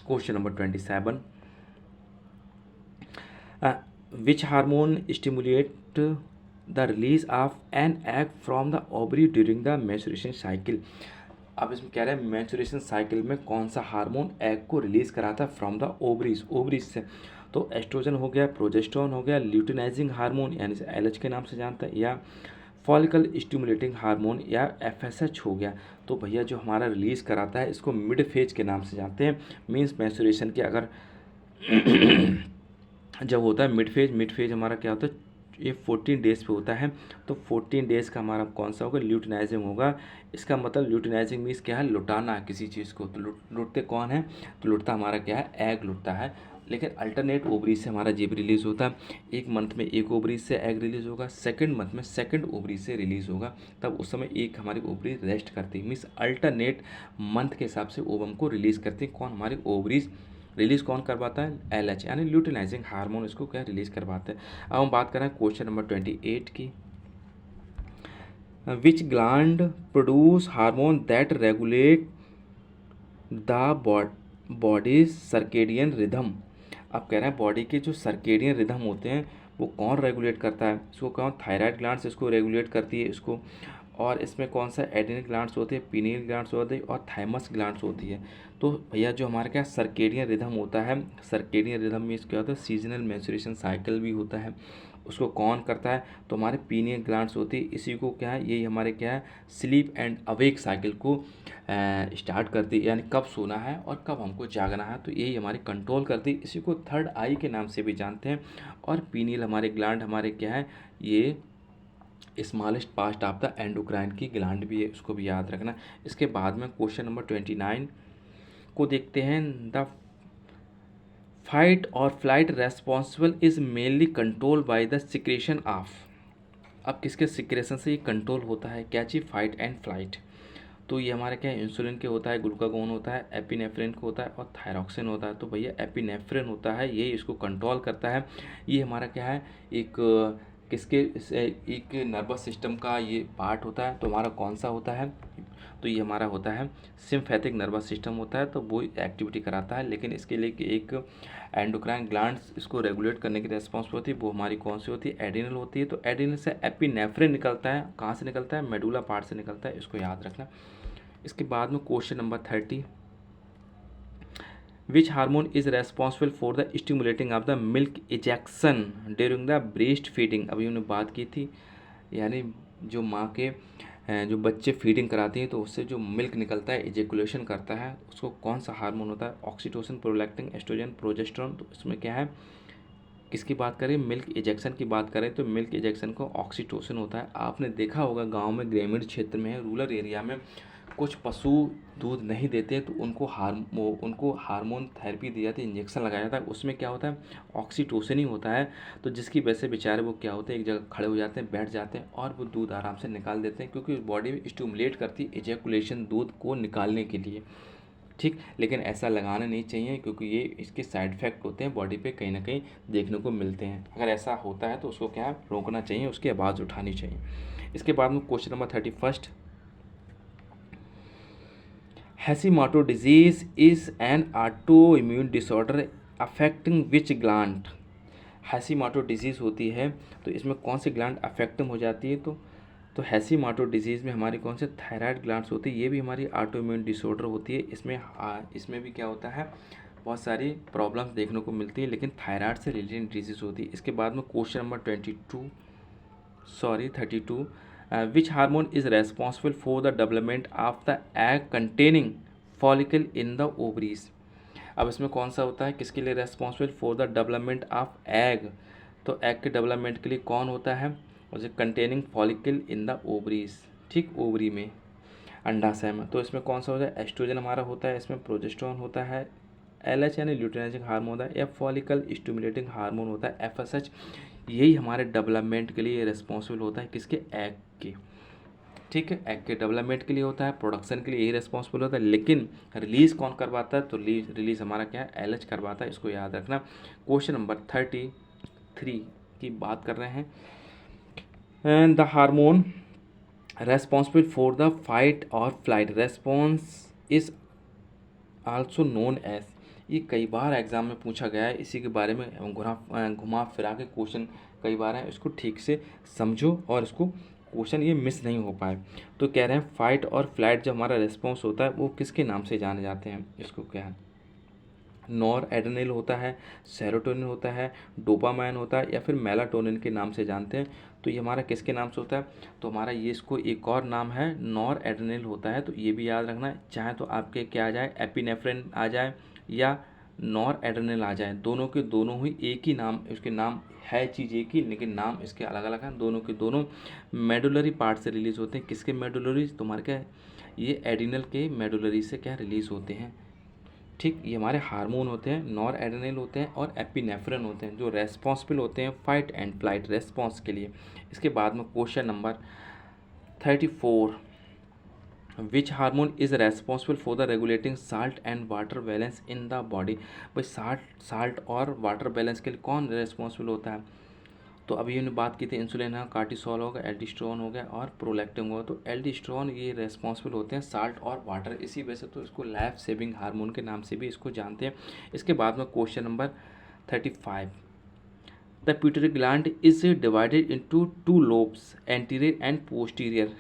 Question number 27, which hormone stimulate the release of an egg from the ovary during the maturation cycle. अब इसमें कह रहे हैं मैच्योरेशन साइकिल में कौन सा हार्मोन एग को रिलीज कराता है फ्रॉम द ओवरीज, ओवरीज से। तो एस्ट्रोजन हो गया, प्रोजेस्टेरोन हो गया, ल्यूटिनाइजिंग हार्मोन यानी से एलएच के नाम से जानता है, या फॉलिकल स्टिमुलेटिंग हार्मोन या एफएसएच हो गया। तो भैया जो हमारा रिलीज कराता है इसको मिड फेज के नाम से जानते हैं। मींस मैच्योरेशन के अगर जब होता है मिड फेज हमारा क्या होता है? ये 14 डेज़ पे होता है। तो 14 डेज़ का हमारा कौन सा होगा? ल्यूटिनाइजिंग होगा। इसका मतलब ल्यूटिनाइजिंग मीन्स क्या है? लुटाना किसी चीज़ को। तो लुटते कौन है? तो लुटता हमारा क्या है? एग लुटता है। लेकिन अल्टरनेट ओवरीज से हमारा जेब रिलीज़ होता है। एक मंथ में एक ओवरीज से एग रिलीज़ होगा, सेकंड मंथ में सेकंड ओवरीज से रिलीज़ होगा। तब उस समय एक हमारी ओवरीज रेस्ट करती है। मीन्स अल्टरनेट मंथ के हिसाब से ओवम को रिलीज़ करती है। कौन? हमारी ओवरीज रिलीज़ कौन करवाता है? एलएच यानी ल्यूटिनाइजिंग हार्मोन इसको क्या रिलीज़ करवाते हैं। अब हम बात करें क्वेश्चन नंबर 28 की, विच gland produce hormone that regulate the bodies circadian rhythm. अब कह रहे हैं बॉडी के जो सर्केडियन रिदम होते हैं वो कौन रेगुलेट करता है? इसको कौन? थायराइड ग्लैंड्स इसको रेगुलेट करती है इसको। और इसमें कौन सा? एड्रिनल ग्लैंड्स होती है, पीनियल ग्लैंड्स होती है और थाइमस ग्लैंड्स होती है। तो भैया जो हमारे क्या सर्केडियन रिदम होता है, सर्केडियन रिदम में क्या होता है? सीजनल मैच्योरेशन साइकिल भी होता है, उसको कौन करता है? तो हमारे पीनियल ग्लैंड्स होती है। इसी को क्या है? यही हमारे क्या है? स्लीप एंड अवेक साइकिल को स्टार्ट करती है, यानी कब सोना है और कब हमको जागना है। तो यही हमारी कंट्रोल करती है। इसी को थर्ड आई के नाम से भी जानते हैं। और पीनियल हमारे ग्लैंड हमारे क्या है? ये smallest part of the endocrine की ग्लैंड भी है, उसको भी याद रखना। इसके बाद में क्वेश्चन नंबर 29 को देखते हैं, द फाइट और flight responsible is mainly control by the secretion of. अब किसके सिक्रेशन से ये कंट्रोल होता है? क्या चीज़? Fight and flight. तो ये हमारे क्या है? इंसुलिन के होता है, ग्लूकागोन होता है, एपिनेफ्रिन को होता है और थायरॉक्सिन होता है। तो भैया एपिनेफ्रिन होता है, ये इसको कंट्रोल करता है। ये हमारा क्या है? एक किसके एक नर्वस सिस्टम का ये पार्ट होता है। तो हमारा कौन सा होता है? तो ये हमारा होता है सिम्फैथिक नर्वस सिस्टम होता है। तो वो एक्टिविटी कराता है। लेकिन इसके लिए एक एंडोक्राइन ग्लैंड्स इसको रेगुलेट करने की रेस्पॉन्सिबल होती है, वो हमारी कौन सी होती है? एड्रिनल होती है। तो एड्रिनल से एपिनेफ्रिन निकलता है। कहाँ से निकलता है? मेडुला पार्ट से निकलता है, इसको याद रखना। इसके बाद में question number 30, which hormone is responsible for the stimulating of the milk ejection during the breast feeding. अभी हमने बात की थी, यानी जो माँ के जो बच्चे फीडिंग कराती हैं तो उससे जो मिल्क निकलता है, इजेकुलेशन करता है, उसको कौन सा हार्मोन होता है? Oxytocin, prolactin, estrogen, progesterone. तो इसमें क्या है? किसकी बात करें? मिल्क इजेक्शन की बात करें तो मिल्क इजेक्शन को ऑक्सीटोसिन होता है। आपने देखा होगा गांव में, ग्रामीण क्षेत्र में, रूरल एरिया में कुछ पशु दूध नहीं देते तो उनको हार्मोन थेरेपी दी जाती है, इंजेक्शन लगाया जाता है। उसमें क्या होता है? ऑक्सीटोसिन ही होता है। तो जिसकी वजह से बेचारे वो क्या होते हैं? एक जगह खड़े हो जाते हैं, बैठ जाते हैं और वो दूध आराम से निकाल देते हैं, क्योंकि बॉडी में स्टिमुलेट करती है इजैकुलेशन दूध को निकालने के लिए। ठीक, लेकिन ऐसा लगाना नहीं चाहिए, क्योंकि ये इसके साइड इफ़ेक्ट होते हैं बॉडी पे, कहीं ना कहीं देखने को मिलते हैं। अगर ऐसा होता है तो उसको क्या है? रोकना चाहिए, उसकी आवाज़ उठानी चाहिए। इसके बाद में question number 31, Hashimoto disease is an autoimmune disorder affecting which gland. Hashimoto disease होती है तो इसमें कौन सी ग्लैंड अफेक्टिंग हो जाती है? तो हैशीमोटो डिजीज़ में हमारी कौन से? थायराइड ग्लैंड्स होती है। ये भी हमारी ऑटो इम्यून डिसऑर्डर होती है। इसमें भी क्या होता है? बहुत सारी प्रॉब्लम्स देखने को मिलती है, लेकिन थायराइड से रिलेटेड डिजीज़ होती है। इसके बाद में question number 32, which hormone is responsible for the development of the egg containing follicle in the ovaries. अब इसमें कौन सा होता है? किसके लिए responsible for the development of egg तो एग के डेवलपमेंट के लिए कौन होता है, उसे containing follicle in the ovaries, ठीक, ओवरी में, अंडाशय में। तो इसमें कौन सा होता है, एस्ट्रोजन हमारा होता है, इसमें प्रोजेस्टेरोन होता है, LH यानी ल्यूटिनाइजिंग हार्मोन होता है, F फॉलिकल स्टिमुलेटिंग हार्मोन होता है, FSH, यही हमारे डेवलपमेंट के लिए रिस्पॉन्सिबल होता है, किसके, एग के, ठीक है, एग के डेवलपमेंट के लिए होता है, प्रोडक्शन के लिए यही रिस्पॉन्सिबल होता है। लेकिन रिलीज़ कौन करवाता है, तो रिलीज़ हमारा क्या है, LH करवाता है, इसको याद रखना। क्वेश्चन नंबर 33 की बात कर रहे हैं, and the hormone responsible for the fight और flight response is also known as, ये कई बार एग्जाम में पूछा गया है, इसी के बारे में घुमा फिरा के क्वेश्चन कई बार है, इसको ठीक से समझो और इसको क्वेश्चन ये मिस नहीं हो पाए। तो कह रहे हैं फाइट और फ्लाइट जो हमारा रिस्पॉन्स होता है वो किसके नाम से जाने जाते हैं, इसको क्या है, नॉर एड्रेनल होता है, सेरोटोनिन होता है, डोपामाइन होता है, या फिर मेलाटोनिन के नाम से जानते हैं। तो ये हमारा किसके नाम से होता है, तो हमारा ये इसको एक और नाम है नॉर एड्रेनल होता है, तो ये भी याद रखना है। चाहे तो आपके क्या आ जाए, एपिनेफ्रिन आ जाए या नॉर एड्रेनल आ जाए, दोनों के दोनों ही एक ही नाम, इसके नाम है चीज़ एक ही, लेकिन नाम इसके अलग अलग हैं। दोनों के दोनों मेडुलरी पार्ट से रिलीज़ होते हैं, किसके मेडुलरी, तुम्हारे क्या है, ये एडिनल के मेडुलरी से क्या रिलीज़ होते हैं, ठीक। ये हमारे हार्मोन होते हैं, नॉर एड्रेनल होते हैं और एपिनेफ्रिन होते हैं, जो रेस्पॉन्सिबल होते हैं फाइट एंड फ्लाइट रेस्पॉन्स के लिए। इसके बाद में question number 34, which hormone is responsible for the regulating salt and water balance in the body, भाई साल्ट और वाटर बैलेंस के लिए कौन रेस्पॉन्सिबल होता है, तो अभी हमने बात की थी, इंसुलिन है, कार्टिसोल होगा, एल्डिस्ट्रोन हो गया और प्रोलैक्टिन होगा। तो एल्डिस्ट्रोन ये रेस्पॉन्सिबल होते हैं साल्ट और वाटर, इसी वजह से तो इसको लाइफ सेविंग हार्मोन के नाम से भी इसको जानते हैं। इसके बाद में question number 35, the pituitary gland is divided into 2 lobes, anterior and posterior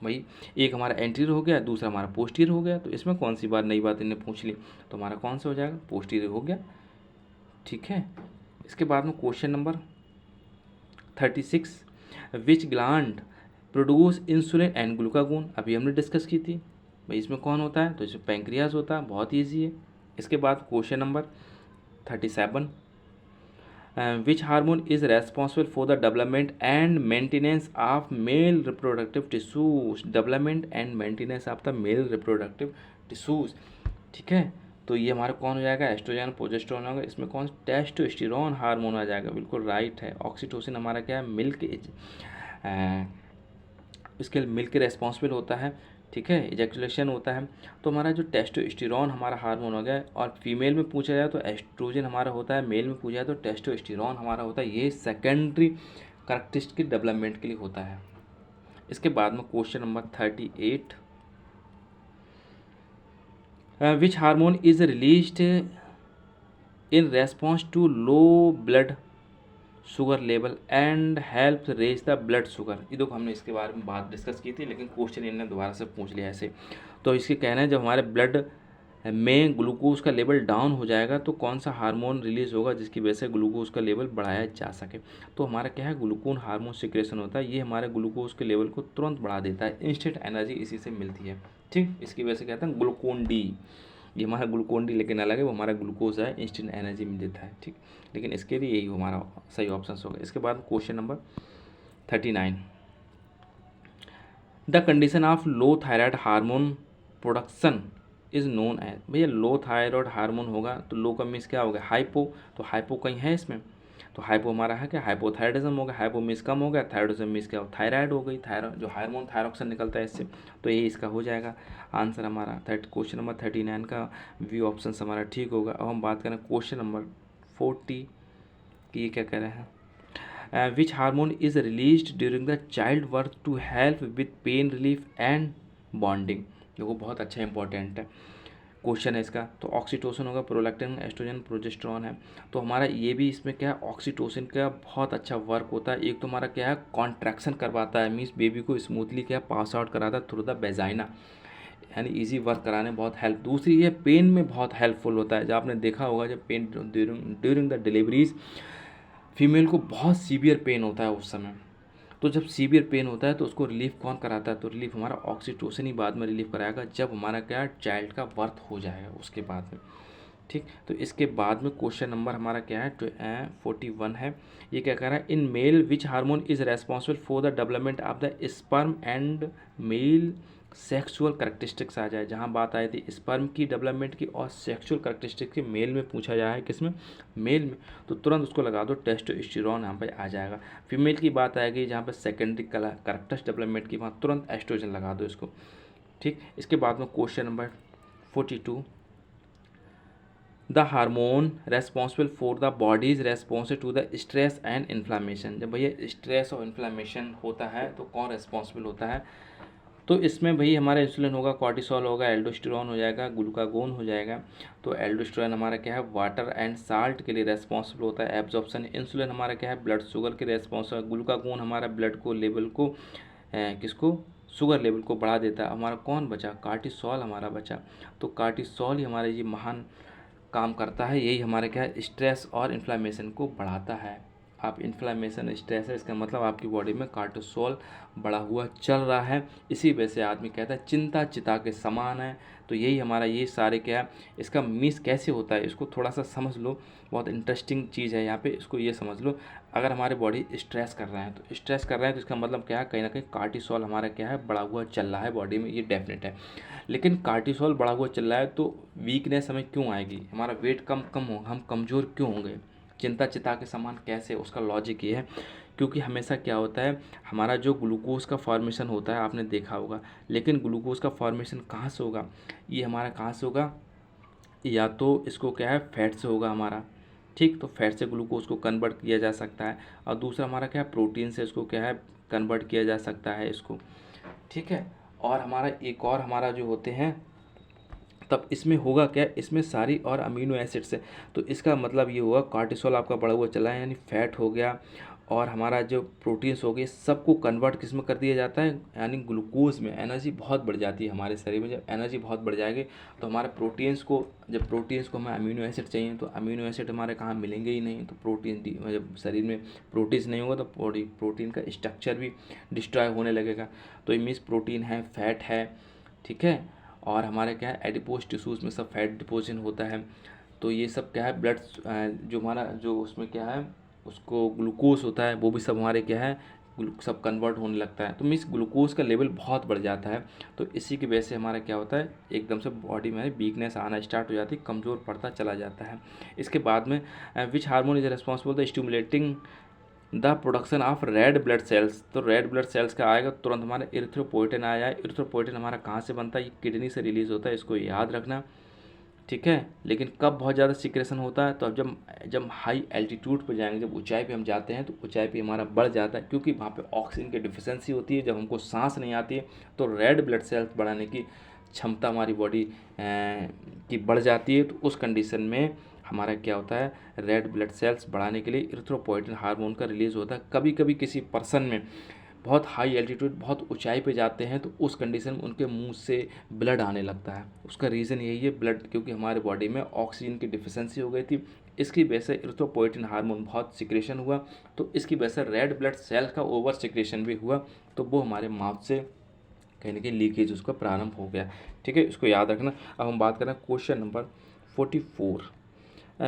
भाई एक हमारा एंटीरियर हो गया, दूसरा हमारा पोस्टीरियर हो गया, तो इसमें कौन सी बात नई बात इन्हें पूछ ली, तो हमारा कौन सा हो जाएगा, पोस्टीरियर हो गया, ठीक है। इसके बाद में question number 36, which gland produce insulin and glucagon, अभी हमने डिस्कस की थी, भाई इसमें कौन होता है, तो इसमें पैंक्रियाज होता है, बहुत ईजी है। इसके बाद question number 37, which hormone is responsible for the development and maintenance of male reproductive tissues, development and maintenance of the male reproductive tissues, ठीक है। तो ये हमारा कौन हो जाएगा, एस्ट्रोजन प्रोजेस्टेरोन होगा, इसमें कौन, टेस्टोस्टेरोन हार्मोन आ जाएगा, बिल्कुल राइट है। ऑक्सीटोसिन हमारा क्या है, मिल्क, इसके मिल्क के रेस्पॉन्सिबल होता है, ठीक है, इजैकुलेशन होता है। तो हमारा जो टेस्टोस्टेरोन हमारा हार्मोन हो गया, और फीमेल में पूछा जाए तो एस्ट्रोजन हमारा होता है, मेल में पूछा जाए तो टेस्टोस्टेरोन हमारा होता है, ये सेकेंडरी कैरेक्टरिस्टिक डेवलपमेंट के लिए होता है। इसके बाद में question number 38, which hormone is released in response to low blood sugar level and help raise the blood sugar, ये देखो हमने इसके बारे में बात डिस्कस की थी, लेकिन क्वेश्चन इन्होंने दोबारा से पूछ लिया ऐसे। तो इसके कहना है जब हमारे ब्लड में ग्लूकोज का लेवल डाउन हो जाएगा तो कौन सा हार्मोन रिलीज होगा जिसकी वजह से ग्लूकोज का लेवल बढ़ाया जा सके, तो हमारा क्या है, ग्लूकोन हार्मोन सिक्रेशन होता है, ये हमारे ग्लूकोज के लेवल को तुरंत बढ़ा देता है, इंस्टेंट एनर्जी इसी से मिलती है, ठीक। इसकी वजह से कहते हैं ग्लूकोन डी, ये हमारा ग्लूकोन डी लेकिन अलग है, वो हमारा ग्लूकोज है, इंस्टेंट एनर्जी में देता है, ठीक। लेकिन इसके लिए यही हमारा सही ऑप्शन होगा। इसके बाद question number 39, the condition of low thyroid hormone production is known as, भैया लो थायराइड हार्मोन होगा तो लो का मीन्स क्या होगा, हाइपो, तो हाइपो कहीं है इसमें, तो हाइपो हमारा है क्या, हाइपोथायराइडिज्म होगा, हाइपो मीन्स कम हो गया, थायराइडिज्म मीन्स क्या, थायराइड हो गई, थायराइड जो हार्मोन थायरोक्सिन निकलता है इससे, तो ये इसका हो जाएगा आंसर हमारा। क्वेश्चन नंबर 39 का वी ऑप्शन हमारा ठीक होगा। अब हम बात करें क्वेश्चन नंबर 40 कि ये क्या कह रहे हैं, which hormone is released during the child birth to help with pain relief and bonding, देखो बहुत अच्छा इंपॉर्टेंट है क्वेश्चन है इसका। तो ऑक्सीटोसिन होगा, प्रोलैक्टिन, एस्ट्रोजन, प्रोजेस्टेरोन है। तो हमारा ये भी इसमें क्या है, ऑक्सीटोसिन का बहुत अच्छा वर्क होता है। एक तो हमारा क्या है, कॉन्ट्रैक्शन करवाता है, मीन्स बेबी को स्मूथली क्या पास आउट कराता है थ्रू द वेजाइना, यानी इजी वर्क कराने में बहुत हेल्प। दूसरी ये पेन में बहुत हेल्पफुल होता है, जब आपने देखा होगा जब pen during the deliveries female को बहुत सीवियर पेन होता है उस समय, तो जब सीवियर पेन होता है तो उसको रिलीफ कौन कराता है, तो रिलीफ हमारा ऑक्सीटोसिन ही बाद में रिलीफ कराएगा जब हमारा क्या चाइल्ड का बर्थ हो जाएगा उसके बाद में, ठीक। तो इसके बाद में क्वेश्चन नंबर हमारा क्या है, 41 है। ये क्या कह रहा है, in male which hormone is responsible for the development of the sperm and male sexual characteristics आ जाए। जहाँ बात आई थी स्पर्म की डेवलपमेंट की और सेक्सुअल करेक्टरिस्टिक्स की मेल में पूछा जाए, किसमें, मेल में, तो तुरंत उसको लगा दो टेस्टोस्टेरोन यहाँ पे आ जाएगा। फीमेल की बात आएगी जहाँ पे सेकेंडरी करेक्टर्स डेवलपमेंट की, वहाँ तुरंत एस्ट्रोजन लगा दो इसको। ठीक। इसके बाद में question number 42, the hormone responsible for the body is responsible to the stress and inflammation. जब भैया स्ट्रेस और इन्फ्लामेशन होता है तो कौन रेस्पॉन्सिबल होता है, तो इसमें भाई हमारा इंसुलिन होगा, कॉर्टिसोल होगा, एल्डोस्टेरोन हो जाएगा, ग्लूकागोन हो जाएगा। तो एल्डोस्टेरोन हमारा क्या है, वाटर एंड साल्ट के लिए रेस्पॉन्सिबल होता है एब्जॉर्प्शन। इंसुलिन हमारा क्या है, ब्लड शुगर के रेस्पॉन्सिबल। ग्लूकागोन हमारा ब्लड को लेवल को किसको, शुगर लेवल को बढ़ा देता है। हमारा कौन बचा, कार्टिसोल हमारा बचा। तो कार्टिसोल ही हमारे ये महान काम करता है, यही हमारे क्या है, स्ट्रेस और इन्फ्लामेशन को बढ़ाता है। आप इन्फ्लामेशन स्ट्रेस है, इसका मतलब आपकी बॉडी में कार्टिसोल बढ़ा हुआ चल रहा है, इसी वजह से आदमी कहता है चिंता चिता के समान है। तो यही हमारा ये सारे क्या है, इसका मीस कैसे होता है इसको थोड़ा सा समझ लो, बहुत इंटरेस्टिंग चीज़ है यहाँ पे, इसको ये समझ लो। अगर हमारी बॉडी स्ट्रेस कर रहा है तो स्ट्रेस कर रहा है तो इसका मतलब क्या है, कहीं ना कहीं कार्टिसोल हमारा क्या है, बढ़ा हुआ चल रहा है बॉडी में, ये डेफिनेट है। लेकिन कार्टिसोल बढ़ा हुआ चल रहा है तो वीकनेस हमें क्यों आएगी, हमारा वेट कम कम हो, हम कमज़ोर क्यों होंगे, चिंता चिता के समान कैसे, उसका लॉजिक ये है क्योंकि हमेशा क्या होता है, हमारा जो ग्लूकोज का फॉर्मेशन होता है आपने देखा होगा, लेकिन ग्लूकोज का फॉर्मेशन कहाँ से होगा, ये हमारा कहाँ से होगा, या तो इसको क्या है, फैट से होगा हमारा। ठीक। तो फैट से ग्लूकोज को कन्वर्ट किया जा सकता है, और दूसरा हमारा क्या है, प्रोटीन से इसको क्या है, कन्वर्ट किया जा सकता है इसको। ठीक है। और हमारा एक और हमारा जो होते हैं, तब इसमें होगा क्या, इसमें सारी और अमीनो एसिड्स है। तो इसका मतलब ये हुआ कार्टिसोल आपका बढ़ा हुआ चला है, यानी फैट हो गया, और हमारा जो प्रोटीन्स हो गए सबको कन्वर्ट किस में कर दिया जाता है, यानी ग्लूकोज में। एनर्जी बहुत बढ़ जाती है हमारे शरीर में, जब एनर्जी बहुत बढ़ जाएगी तो हमारे प्रोटीन्स को, जब प्रोटीन्स को हमें अमीनो एसिड चाहिए तो अमीनो एसिड हमारे कहाँ मिलेंगे ही नहीं, तो प्रोटीन जब शरीर में प्रोटीन्स नहीं होगा तो प्रोटीन का स्ट्रक्चर भी डिस्ट्रॉय होने लगेगा। तो ये मीन्स प्रोटीन है, फैट है, ठीक है, और हमारे क्या है, एडिपोज टिश्यूज़ में सब फैट डिपोजिशन होता है। तो ये सब क्या है, ब्लड जो हमारा जो उसमें क्या है, उसको ग्लूकोज होता है, वो भी सब हमारे क्या है, सब कन्वर्ट होने लगता है। तो मीन्स ग्लूकोज का लेवल बहुत बढ़ जाता है। तो इसी की वजह से हमारा क्या होता है, एकदम से बॉडी में वीकनेस आना स्टार्ट हो जाती है, कमज़ोर पड़ता चला जाता है। इसके बाद में विच hormone is responsible the stimulating the production of red blood cells. तो रेड ब्लड सेल्स का आएगा तुरंत हमारा इरिथ्रोपोइटिन आ जाए। इरिथ्रोपोइटिन हमारा कहाँ से बनता है, ये किडनी से रिलीज होता है, इसको याद रखना। ठीक है। लेकिन कब बहुत ज़्यादा सिक्रेशन होता है, तो अब जब जब हाई एल्टीट्यूड पर जाएंगे, जब ऊंचाई पे हम जाते हैं तो ऊंचाई पे हमारा बढ़ जाता है, क्योंकि वहाँ पे ऑक्सीजन की डिफिशेंसी होती है, जब हमको सांस नहीं आती है तो रेड ब्लड सेल्स बढ़ाने की क्षमता हमारी बॉडी की बढ़ जाती है। तो उस कंडीशन में हमारा क्या होता है, रेड ब्लड सेल्स बढ़ाने के लिए इरिथ्रोपोइटिन हार्मोन का रिलीज़ होता है। कभी कभी किसी पर्सन में बहुत हाई एल्टीट्यूड, बहुत ऊंचाई पे जाते हैं तो उस कंडीशन में उनके मुंह से ब्लड आने लगता है। उसका रीज़न यही है, ब्लड, क्योंकि हमारे बॉडी में ऑक्सीजन की डिफिशेंसी हो गई थी, इसकी वजह से इरिथ्रोपोइटिन हार्मोन बहुत सिक्रेशन हुआ। तो इसकी वजह से रेड ब्लड सेल का ओवर सिक्रेशन भी हुआ, तो वो हमारे माउथ से कहीं ना कहीं लीकेज उसका प्रारंभ हो गया। ठीक है, इसको याद रखना। अब हम बात करें question number 44,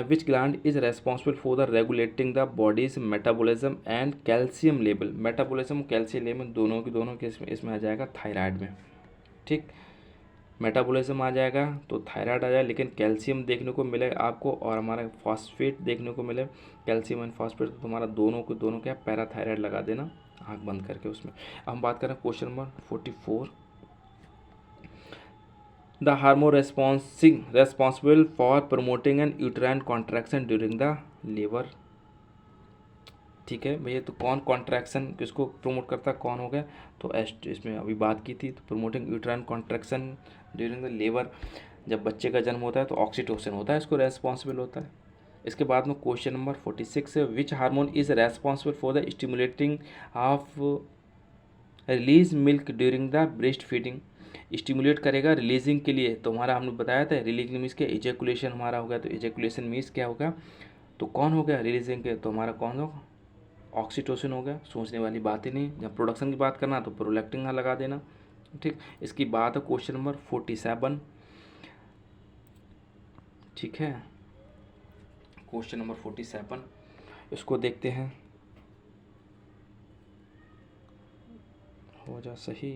which gland is responsible for the regulating the body's metabolism and calcium level। Metabolism calcium level दोनों के इसमें आ जाएगा थायराइड में। ठीक। मेटाबॉलिज्म आ जाएगा तो थायराइड आ जाएगा, लेकिन कैल्शियम देखने को मिलेगा आपको, और हमारा फॉस्फेट देखने को मिले, कैल्शियम एंड फॉस्फेट। तो हमारा दोनों क्या, पैराथायराइड लगा देना आँख बंद करके उसमें। अब हम बात करें question number 44, the hormone responsible for promoting an uterine contraction during the labour. ठीक है भैया, तो कौन कॉन्ट्रैक्शन किसको प्रमोट करता है, कौन हो गया, तो इसमें अभी बात की थी, तो promoting uterine contraction during the labour, जब बच्चे का जन्म होता है तो ऑक्सीटोसिन होता है, इसको रेस्पॉन्सिबल होता है। इसके बाद में क्वेश्चन नंबर 46 है, विच hormone is responsible for the stimulating of release milk during the breast feeding. Stimulate करेगा रिलीजिंग के लिए, तो हमारा हमने बताया था रिलीजिंग मीन्स क्या, इजेकुलेशन हमारा हो गया, तो इजेकुलेशन मीन्स क्या होगा, तो कौन हो गया रिलीजिंग के, तो हमारा कौन होगा, ऑक्सीटोसिन हो गया। सोचने वाली बात ही नहीं, जब प्रोडक्शन की बात करना तो प्रोलैक्टिन ना लगा देना। ठीक। इसकी बात है क्वेश्चन नंबर 47, ठीक है। क्वेश्चन नंबर 47 इसको देखते हैं, हो जा सही,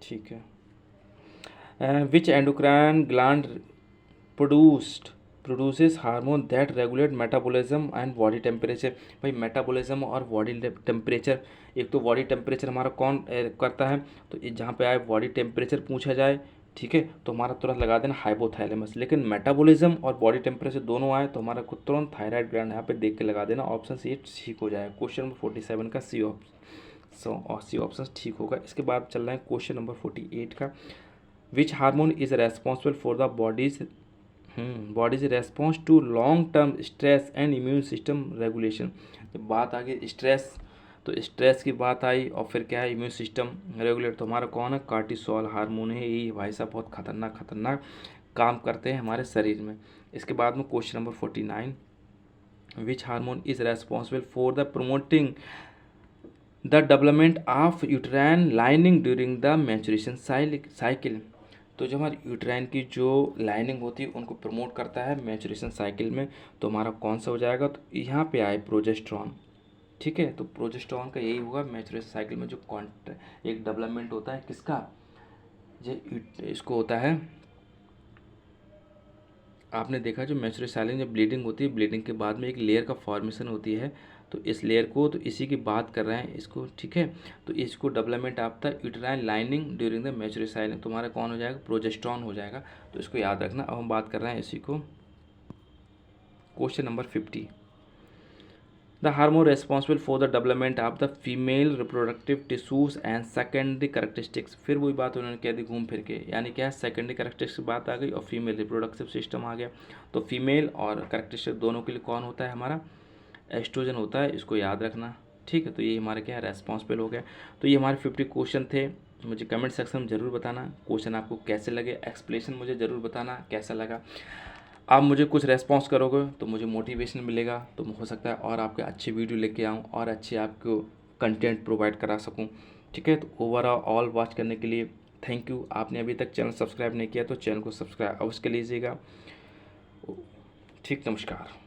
ठीक है। Which endocrine gland produces hormone that regulate metabolism and body temperature. भाई मेटाबॉलिज्म और बॉडी टेम्परेचर, एक तो बॉडी टेम्परेचर हमारा कौन करता है, तो जहाँ पे आए बॉडी टेम्परेचर पूछा जाए, ठीक है, तो हमारा तुरंत लगा देना हाइपोथैलेमस। लेकिन मेटाबॉलिज्म और बॉडी टेम्परेचर दोनों आए तो हमारा खुद तुरंत थायराइड ग्लैंड यहाँ पे देख के लगा देना, ऑप्शन सी ठीक हो जाएगा। क्वेश्चन नंबर 47 का सी ऑप्शन ठीक होगा। इसके बाद चल रहा है क्वेश्चन नंबर 48 का, which hormone is responsible for the body's response to long term stress and immune system regulation. जब बात आ गई स्ट्रेस, तो स्ट्रेस की बात आई और फिर क्या है, इम्यून सिस्टम रेगुलेट, तो हमारा कौन है, कार्टिसोल हार्मोन है। ये भाई साहब बहुत खतरनाक काम करते हैं हमारे शरीर में। इसके बाद में question number 49, which hormone is responsible for the promoting the development of uterine lining during the maturation cycle. तो जो हमारी यूट्राइन की जो लाइनिंग होती है उनको प्रमोट करता है मैचुरेशन साइकिल में, तो हमारा कौन सा हो जाएगा, तो यहाँ पे आए प्रोजेस्टेरॉन। ठीक है, तो प्रोजेस्टेरॉन का यही होगा मैचुरेशन साइकिल में जो एक डेवलपमेंट होता है किसका, जो इसको होता है, आपने देखा जो मैचुरेशन साइकिल जब ब्लीडिंग होती है, ब्लीडिंग के बाद में एक लेयर का फॉर्मेशन होती है, तो इस लेयर को, तो इसी की बात कर रहे हैं इसको, ठीक है। तो इसको डेवलपमेंट आपका uterine lining during the maturation cycle, तुम्हारा कौन हो जाएगा, प्रोजेस्टेरॉन हो जाएगा। तो इसको याद रखना। अब हम बात कर रहे हैं इसी को, question number 50, the hormone responsible for the development of the female reproductive tissues and secondary characteristics. फिर वही बात उन्होंने कह दी घूम फिर के, यानी क्या है, सेकेंडरी कैरेक्टरिस्टिक्स की बात आ गई और फीमेल रिप्रोडक्टिव सिस्टम आ गया। तो फीमेल और कैरेक्टरिस्टिक दोनों के लिए कौन होता है, हमारा एस्ट्रोजन होता है, इसको याद रखना। ठीक है, तो ये हमारे क्या है, रेस्पॉन्सिबल हो गया। तो ये हमारे 50 क्वेश्चन थे। मुझे कमेंट सेक्शन में ज़रूर बताना क्वेश्चन आपको कैसे लगे, एक्सप्लेनेशन मुझे ज़रूर बताना कैसा लगा। आप मुझे कुछ रेस्पॉन्स करोगे तो मुझे मोटिवेशन मिलेगा, तो हो सकता है और आपके अच्छे वीडियो लेके आऊँ और अच्छे आपको कंटेंट प्रोवाइड करा सकूँ। ठीक है, तो ओवरऑल वॉच करने के लिए थैंक यू। आपने अभी तक चैनल सब्सक्राइब नहीं किया तो चैनल को सब्सक्राइब अवश्य कीजिएगा। ठीक, नमस्कार।